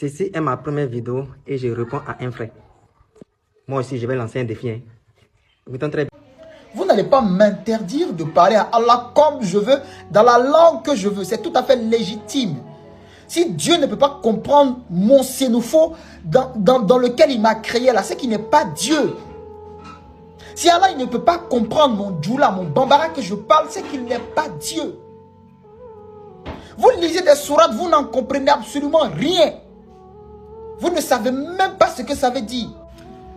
Ceci est ma première vidéo et je réponds à un frère. Moi aussi, je vais lancer un défi. Écoutons très bien. Vous n'allez pas m'interdire de parler à Allah comme je veux, dans la langue que je veux. C'est tout à fait légitime. Si Dieu ne peut pas comprendre mon sénoufo dans lequel il m'a créé là, c'est qu'il n'est pas Dieu. Si Allah il ne peut pas comprendre mon djoula, mon bambara que je parle, c'est qu'il n'est pas Dieu. Vous lisez des sourates, vous n'en comprenez absolument rien. Vous ne savez même pas ce que ça veut dire.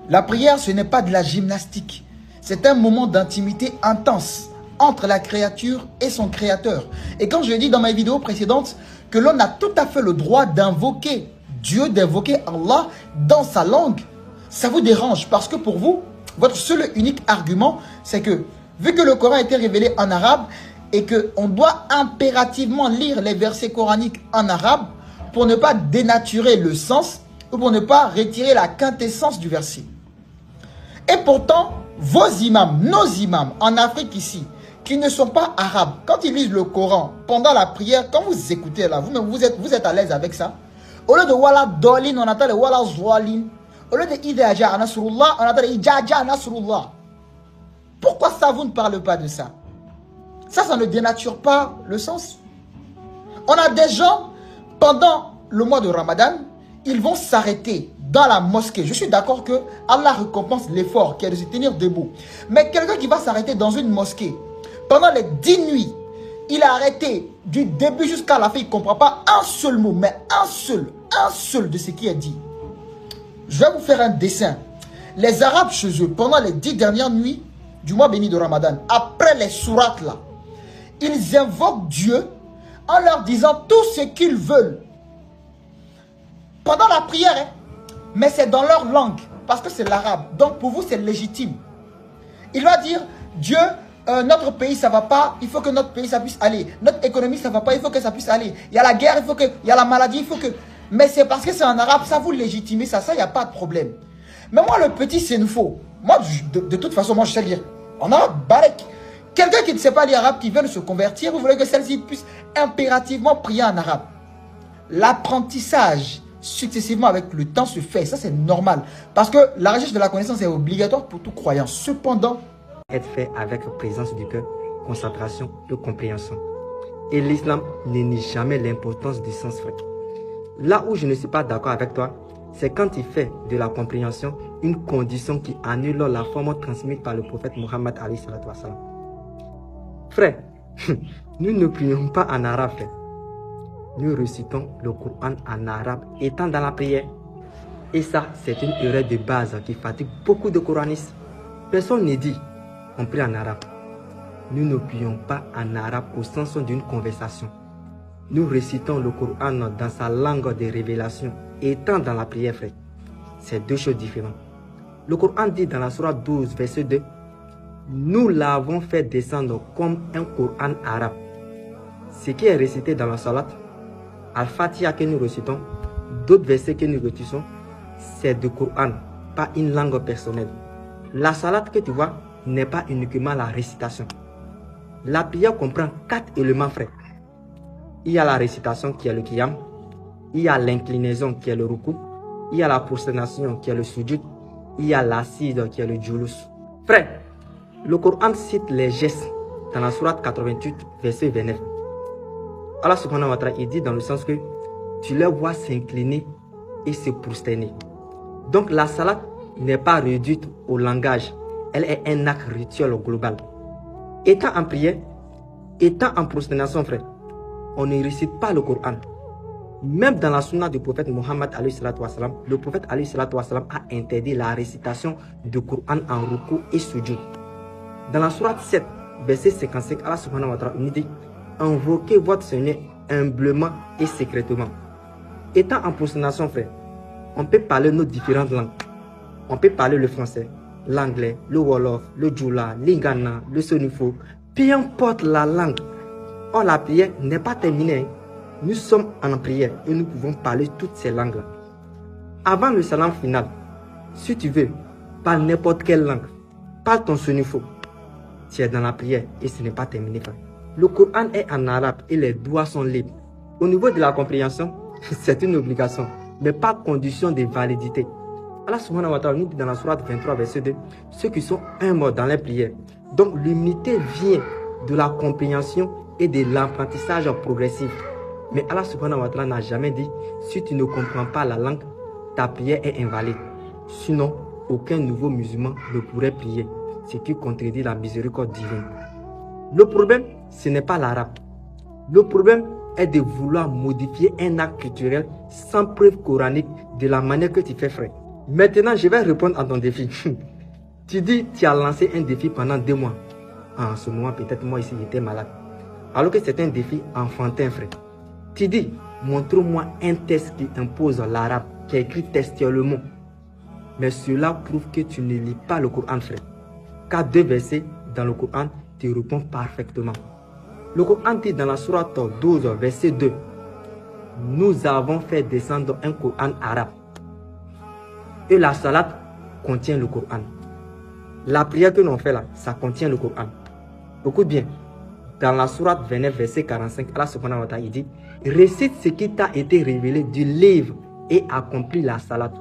La prière, ce n'est pas de la gymnastique. C'est un moment d'intimité intense entre la créature et son créateur. Et quand je dis dans ma vidéo précédente que l'on a tout à fait le droit d'invoquer Dieu, d'invoquer Allah dans sa langue, ça vous dérange parce que pour vous, votre seul et unique argument, c'est que vu que le Coran a été révélé en arabe et qu'on doit impérativement lire les versets coraniques en arabe pour ne pas dénaturer le sens ou pour ne pas retirer la quintessence du verset. Et pourtant, vos imams, nos imams en Afrique ici, qui ne sont pas arabes, quand ils lisent le Coran pendant la prière, quand vous écoutez là, vous êtes à l'aise avec ça. Au lieu de Wala Dolin, on entend le Wala Zwalin. Au lieu de Idaja Nasrullah, on entend le Ijaja Nasrullah. Pourquoi ça, vous ne parlez pas de ça? Ça ne dénature pas le sens. On a des gens, pendant le mois de Ramadan, ils vont s'arrêter dans la mosquée. Je suis d'accord que Allah récompense l'effort qui est de se tenir debout. Mais quelqu'un qui va s'arrêter dans une mosquée, pendant les 10 nuits, il a arrêté du début jusqu'à la fin, il ne comprend pas un seul mot, mais un seul de ce qui est dit. Je vais vous faire un dessin. Les Arabes chez eux, pendant les 10 dernières nuits du mois béni de Ramadan, après les sourates là, ils invoquent Dieu en leur disant tout ce qu'ils veulent. Pendant la prière, hein, mais c'est dans leur langue, parce que c'est l'arabe. Donc pour vous, c'est légitime. Il va dire, Dieu, notre pays, ça ne va pas, il faut que notre pays, ça puisse aller. Notre économie, ça ne va pas, il faut que ça puisse aller. Il y a la guerre, il y a la maladie, il faut que... Mais c'est parce que c'est en arabe, ça vous légitimez ça, il n'y a pas de problème. Mais moi, le petit sénoufo, moi, de toute façon, moi, je sais lire. En arabe, barek. Quelqu'un qui ne sait pas lire arabe, qui veut se convertir, vous voulez que celle-ci puisse impérativement prier en arabe. L'apprentissage, successivement avec le temps, se fait. Ça, c'est normal. Parce que la recherche de la connaissance est obligatoire pour tout croyant. Cependant, être fait avec présence du cœur, concentration et compréhension. Et l'islam ne nie jamais l'importance du sens frère. Là où je ne suis pas d'accord avec toi, c'est quand il fait de la compréhension une condition qui annule la forme transmise par le prophète Mohammed alayhi salatu wassalam. Frère, nous ne prions pas en arabe, frère. Nous récitons le Coran en arabe étant dans la prière. Et ça, c'est une erreur de base qui fatigue beaucoup de coranistes. Personne ne dit on prie en arabe. Nous ne prions pas en arabe au sens d'une conversation. Nous récitons le Coran dans sa langue de révélation, étant dans la prière, frère. C'est deux choses différentes. Le Coran dit dans la sourate 12, verset 2, nous l'avons fait descendre comme un Coran arabe. Ce qui est récité dans la salat, Al-Fatiha que nous récitons, d'autres versets que nous récitons, c'est du Coran, pas une langue personnelle. La salat que tu vois n'est pas uniquement la récitation. La prière comprend 4 éléments, frère. Il y a la récitation qui est le qiyam, il y a l'inclinaison qui est le ruku, il y a la prosternation qui est le sujud, il y a l'assise qui est le julus. Frère, le Coran cite les gestes dans la sourate 88, verset 29. Allah subhanahu wa ta'ala, il dit dans le sens que tu les vois s'incliner et se prosterner. Donc la salat n'est pas réduite au langage, elle est un acte rituel global. Étant en prière, étant en prosternation, frère, on ne récite pas le Coran. Même dans la sunna du prophète Mohammed, le prophète a interdit la récitation du Coran en ruku et sujud. Dans la sourate 7, verset 55, Allah subhanahu wa ta'ala nous dit invoquez votre Seigneur humblement et secrètement. Étant en prosternation, frère, on peut parler nos différentes langues. On peut parler le français, l'anglais, le wolof, le djoula, l'ingana, le sonifo, peu importe la langue. Or, la prière n'est pas terminée. Nous sommes en prière et nous pouvons parler toutes ces langues-là. Avant le salam final, si tu veux, parle n'importe quelle langue. Parle ton sonifo. Tu es dans la prière et ce n'est pas terminé, frère. Le Coran est en arabe et les doigts sont libres. Au niveau de la compréhension, c'est une obligation. mais pas condition de validité. Allah subhanahu wa ta'ala nous dit dans la sourate 23, verset 2, ceux qui sont humbles dans les prières. Donc l'humilité vient de la compréhension et de l'apprentissage progressif. Mais Allah subhanahu wa ta'ala n'a jamais dit, si tu ne comprends pas la langue, ta prière est invalide. Sinon, aucun nouveau musulman ne pourrait prier, ce qui contredit la miséricorde divine. Le problème, ce n'est pas l'arabe. Le problème est de vouloir modifier un acte culturel sans preuve coranique de la manière que tu fais, frère. Maintenant, je vais répondre à ton défi. Tu dis, tu as lancé un défi pendant 2 mois. En ce moment, peut-être moi ici, j'étais malade. Alors que c'est un défi enfantin, frère. Tu dis, montre-moi un texte qui impose l'arabe, qui est écrit textuellement. Mais cela prouve que tu ne lis pas le Coran, frère. Car 2 versets dans le Coran, tu réponds parfaitement. Le Coran dit dans la sourate 12, verset 2, nous avons fait descendre un Coran arabe. Et la salade contient le Coran. La prière que l'on fait là, ça contient le Coran. Écoute bien. Dans la sourate 29, verset 45, Allah subhanahu wa ta'ala dit, récite ce qui t'a été révélé du livre et accomplis la salade.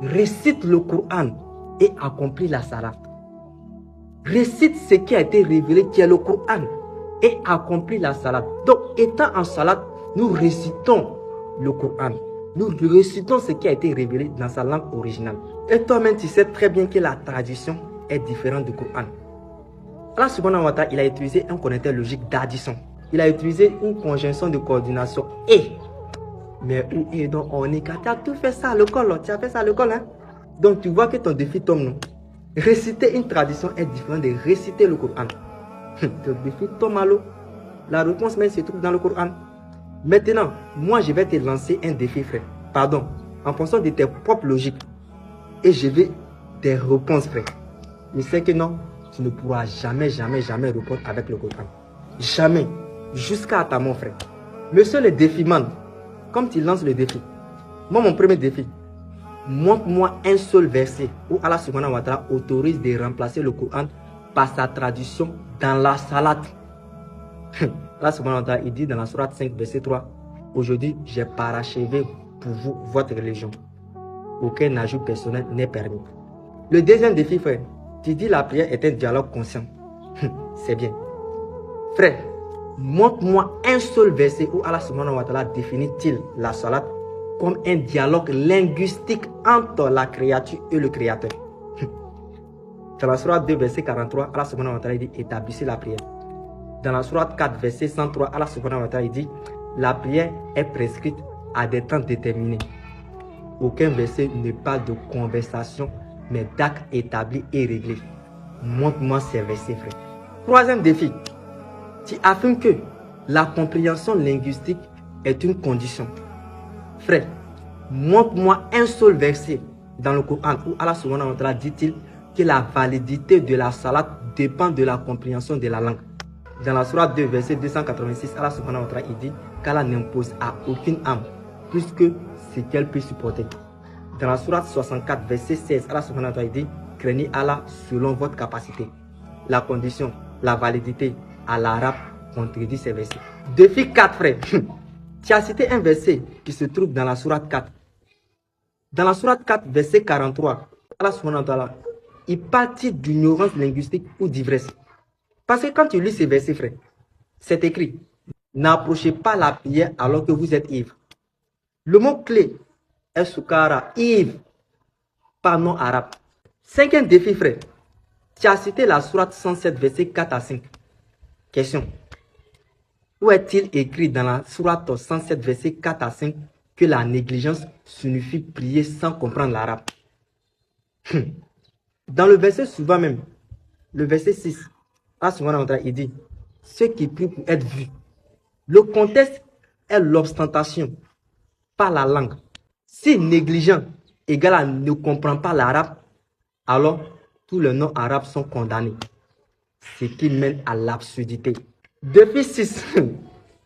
Récite le Coran et accomplis la salade. Récite ce qui a été révélé, qui est le Coran, et accomplis la salade. Donc, étant en salade, nous récitons le Coran. Nous récitons ce qui a été révélé dans sa langue originale. Et toi-même, tu sais très bien que la traduction est différente du Coran. Allah subhanahu wa ta'ala, il a utilisé un connecteur logique d'addition. Il a utilisé une conjonction de coordination et. Mais où est donc on est? Tu as tout fait ça à l'école, tu as fait ça à l'école, hein? Donc tu vois que ton défi tombe, non? Réciter une tradition est différent de réciter le Coran. Ton défi tombe à l'eau. La réponse même se trouve dans le Coran. Maintenant, moi je vais te lancer un défi, frère. Pardon, en fonction de tes propres logiques. Et je vais des réponses, frère. Je sais que non, tu ne pourras jamais répondre avec le Coran. Jamais. Jusqu'à ta mort, frère. Monsieur le défiman, comme tu lances le défi, moi mon premier défi, montre-moi un seul verset où Allah subhanahu wa ta'ala autorise de remplacer le Coran par sa traduction dans la salade. Allah subhanahu wa ta'ala, il dit dans la sourate 5, verset 3, aujourd'hui j'ai parachevé pour vous votre religion. Aucun ajout personnel n'est permis. Le deuxième défi, frère, tu dis la prière est un dialogue conscient. C'est bien. Frère, montre-moi un seul verset où Allah subhanahu wa ta'ala définit-il la salade comme un dialogue linguistique entre la créature et le créateur. Dans la sourate 2, verset 43, Allah subhanahu wa ta'ala dit établissez la prière. Dans la sourate 4, verset 103, Allah subhanahu wa ta'ala dit la prière est prescrite à des temps déterminés. Aucun verset ne parle de conversation, mais d'actes établis et réglés. Montre-moi ces versets, frère. Troisième défi. Tu affirmes que la compréhension linguistique est une condition. Frère, montre-moi un seul verset dans le Coran où Allah subhanahu wa ta'ala dit-il que la validité de la salade dépend de la compréhension de la langue. Dans la sourate 2, verset 286, Allah subhanahu wa ta'ala dit qu'Allah n'impose à aucune âme plus que ce qu'elle peut supporter. Dans la sourate 64, verset 16, Allah subhanahu wa ta'ala dit craignez Allah selon votre capacité. La condition, la validité à l'arabe contredit ces versets. Défi 4, frère. Tu as cité un verset qui se trouve dans la sourate 4. Dans la sourate 4, verset 43, Allah subhanahu wa ta'ala, il partit d'ignorance linguistique ou d'ivresse. Parce que quand tu lis ces versets, frère, c'est écrit, n'approchez pas la prière alors que vous êtes ivre. Le mot-clé est soukara, ivre, pas non arabe. Cinquième défi, frère. Tu as cité la sourate 107, verset 4 à 5. Question. Où est-il écrit dans la sourate 107, verset 4 à 5 que la négligence signifie prier sans comprendre l'arabe? Dans le verset suivant même, le verset 6, Allah subhanahu wa ta'ala, il dit, ceux qui prient pour être vus. Le contexte est l'ostentation, pas la langue. Si négligent égale à ne comprend pas l'arabe, alors tous les noms arabes sont condamnés. Ce qui mène à l'absurdité. Défi 6,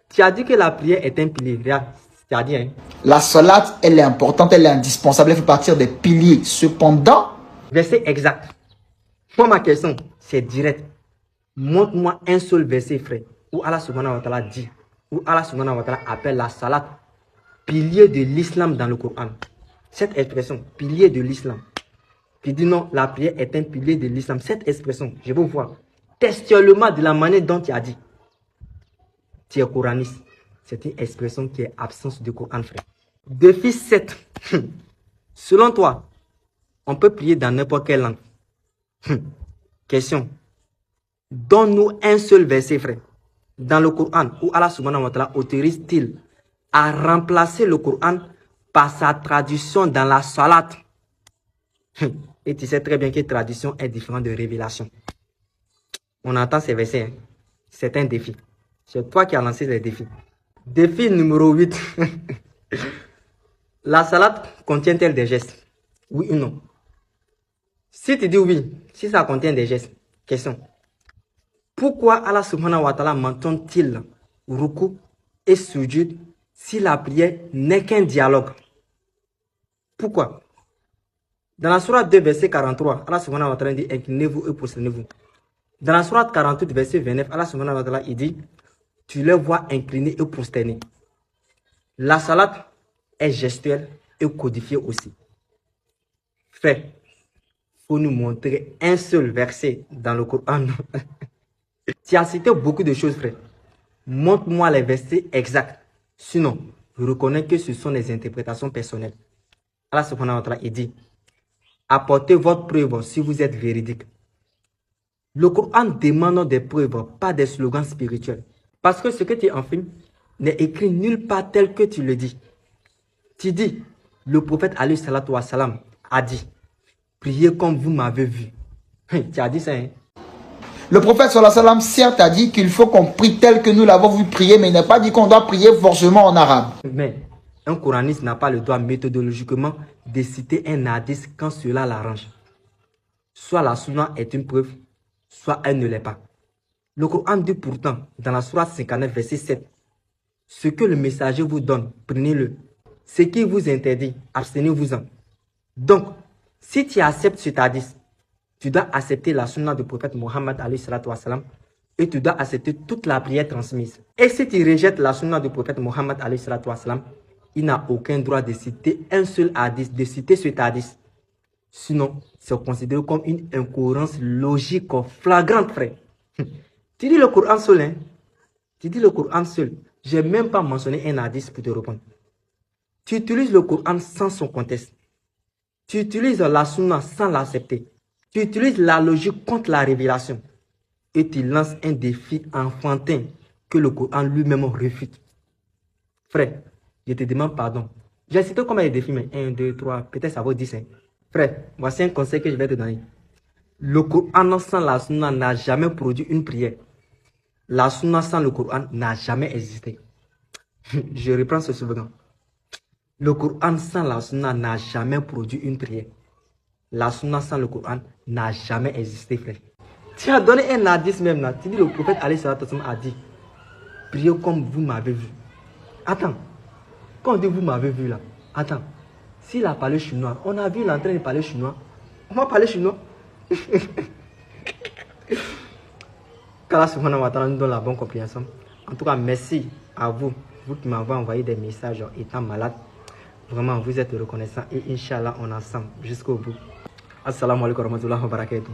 tu as dit que la prière est un pilier. Tu as dit, hein? La salade, elle est importante, elle est indispensable, elle fait partir des piliers. Cependant, verset exact. Moi, ma question, c'est direct. Montre-moi un seul verset, frère, où Allah subhanahu wa ta'ala dit, où Allah subhanahu wa ta'ala appelle la salade pilier de l'islam dans le Coran. Cette expression, pilier de l'islam. Qui dit non, la prière est un pilier de l'islam. Cette expression, je veux voir textuellement de la manière dont tu as dit. Tu es coraniste. C'est une expression qui est absence de Coran, frère. Défi 7. Selon toi, on peut prier dans n'importe quelle langue. Question. Donne-nous un seul verset, frère, dans le Coran où Allah subhanahu wa ta'ala autorise-t-il à remplacer le Coran par sa traduction dans la salat. Et tu sais très bien que traduction est différente de révélation. On entend ces versets. Hein? C'est un défi. C'est toi qui as lancé les défis. Défi numéro 8. La salat contient-elle des gestes? Oui ou non? Si tu dis oui, si ça contient des gestes, question. Pourquoi Allah subhanahu wa ta'ala mentionne-t-il ruku et sujud si la prière n'est qu'un dialogue? Pourquoi? Dans la sourate 2, verset 43, Allah subhanahu wa ta'ala dit inclinez-vous et prosternez-vous. Dans la sourate 48, verset 29, Allah subhanahu wa ta'ala dit tu les vois inclinés et prosternés. La salat est gestuelle et codifiée aussi. Frère, il faut nous montrer un seul verset dans le Coran. Tu as cité beaucoup de choses, frère. Montre-moi les versets exacts. Sinon, je reconnais que ce sont des interprétations personnelles. Allah subhanahu wa ta'ala dit apportez votre preuve si vous êtes véridique. Le Coran demande des preuves, pas des slogans spirituels. Parce que ce que tu enseignes n'est écrit nulle part tel que tu le dis. Tu dis, le prophète alayhi salatu wa salam a dit, priez comme vous m'avez vu. Tu as dit ça, hein? Le prophète sallallahu alayhi wa sallam certes a dit qu'il faut qu'on prie tel que nous l'avons vu prier, mais il n'a pas dit qu'on doit prier forcément en arabe. Mais un coraniste n'a pas le droit méthodologiquement de citer un hadith quand cela l'arrange. Soit la sunna est une preuve, soit elle ne l'est pas. Le Coran dit pourtant, dans la sourate 59, verset 7, ce que le messager vous donne, prenez-le. Ce qui vous interdit, abstenez-vous-en. Donc, si tu acceptes cet hadith, tu dois accepter la sunna du prophète Mohammed alayhi salatu wa salam, et tu dois accepter toute la prière transmise. Et si tu rejettes la sunna du prophète Mohammed alayhi salatu wa salam, il n'a aucun droit de citer un seul hadith, de citer cet hadith. Sinon, c'est considéré comme une incohérence logique flagrante, frère. Tu dis le Coran seul, hein? Tu dis le Coran seul. Je n'ai même pas mentionné un hadith pour te répondre. Tu utilises le Coran sans son contexte. Tu utilises la sunna sans l'accepter. Tu utilises la logique contre la révélation. Et tu lances un défi enfantin que le Coran lui-même refute. Frère, je te demande pardon. J'ai cité combien de défis, mais 1, 2, 3, peut-être ça vaut 10. Hein. Frère, voici un conseil que je vais te donner. Le Coran sans la sunna n'a jamais produit une prière. La sunna sans le Coran n'a jamais existé. Je reprends ce slogan. Le Coran sans la sunna n'a jamais produit une prière. La sunna sans le Coran n'a jamais existé, frère. Tu as donné un hadith même là. Tu dis le prophète alayhi salatu wa sallam a dit priez comme vous m'avez vu. Attends. Quand on dit vous m'avez vu là, attends. S'il a parlé chinois, on a vu il est en train de parler chinois. On va parler chinois. Qu'Allah subhanahu wa ta'ala nous donne la bonne compréhension. En tout cas, merci à vous, vous qui m'avez envoyé des messages étant malade. Vraiment, vous êtes reconnaissants et Inch'Allah, on est ensemble jusqu'au bout. Assalamu alaikum wa rahmatullahi wa barakatuh.